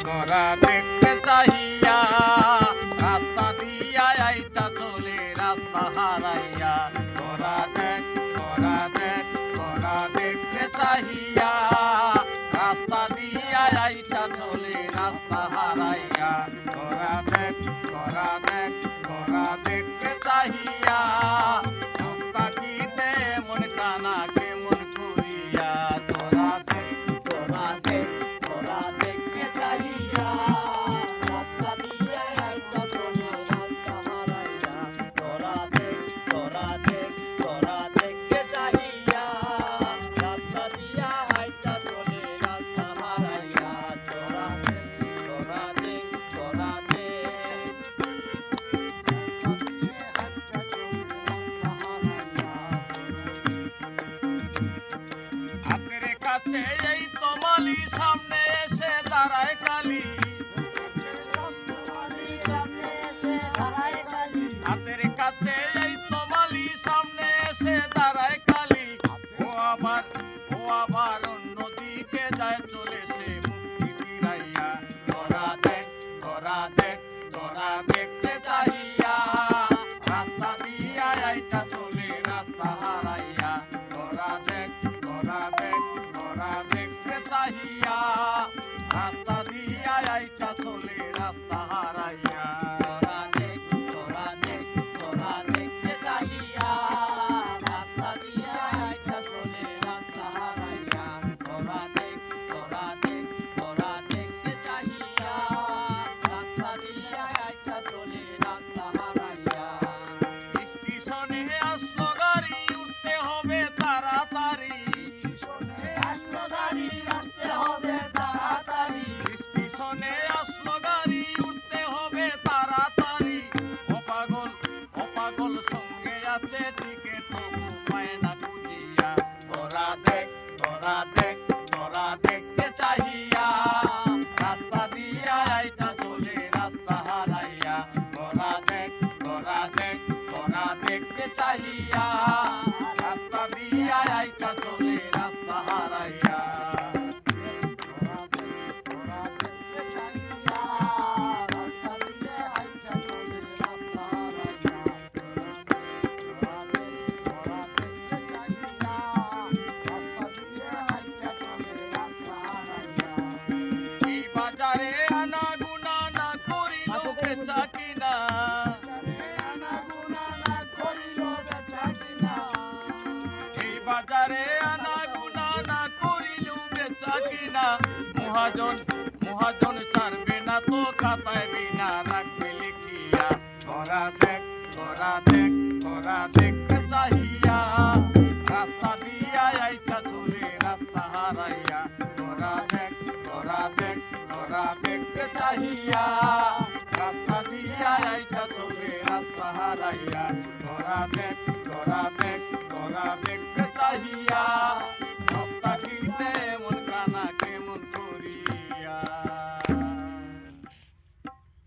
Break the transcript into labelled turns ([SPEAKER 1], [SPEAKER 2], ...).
[SPEAKER 1] তোরা দেখতে চাহিয়া রাস্তা দিয়া আইতা চলে রাস্তা হারাইয়া তোরা দেখতে চাহিয়া রাস্তা দিয়া আইতা চলে রাস্তা হারাইয়া তোরা দেখতে চাহিয়া চোখ তাকিতে মন কানা কেমন করিয়া তোরা
[SPEAKER 2] দেখতে চাহিয়া রাস্তা দিয়ে আইতা চলে রাস্তা হারাইয়া তোরা দেখতে চাহিয়া রাস্তা দিয়ে আইতা চলে রাস্তা হারাইয়া তোরা
[SPEAKER 1] হাতের কাছে এই তোমালি সামনে এসে দাঁড়ায় কালি হাতের কাছে এই তোমালি সামনে এসে দাঁড়ায় কালি ও আবার অন্যদিকে যায় চলেছে মুক্তি ফিরাইয়া তোরা দেখতে চাহিয়া রাস্তা দিয়া আইতা চলে রাস্তা হারাইয়া তোরা দেখতে চাহিয়া রাস্তা দিয়া আইতা চলে রাস্তা হারাইয়া
[SPEAKER 2] দেখতে চাহিয়া রাস্তা দিয়ে আইতা চলে রাস্তা হারাইয়া তোরা দেখতে চাহিয়া রাস্তা দিয়ে আইতা চলে রাস্তা হারাইয়া
[SPEAKER 1] স্টেশনে আসলো গাড়ি উঠতে হবে তাড়াতাড়ি স্টেশনে আসলো গাড়ি উঠতে হবে তাড়াতাড়ি ও পাগল সঙ্গে আছে টিকিট তবু পায় না খুঁজিয়া তোরা দেখতে চাহিয়া রাস্তা দিয়া আইতা চলে রাস্তা হারাইয়া তোরা দেখতে চাহিয়া রাস্তা দিয়া আইতা চলে রাস্তা হারাইয়া এই বাজারে আনাগুনা না করিল বেচা কিনা এই বাজারে আনাগুনা না করিল বেচা কিনা মহাজন ছাড়বে না তো খাতায় বিনা রাখবে লিখিয়া তোরা দেখতে চাহিয়া রাস্তা দিয়া আইতা চলে রাস্তা হারাইয়া তোরা দেখতে চাহিয়া রাস্তা দিয়া আইতা চলে রাস্তা হারাইয়া তোরা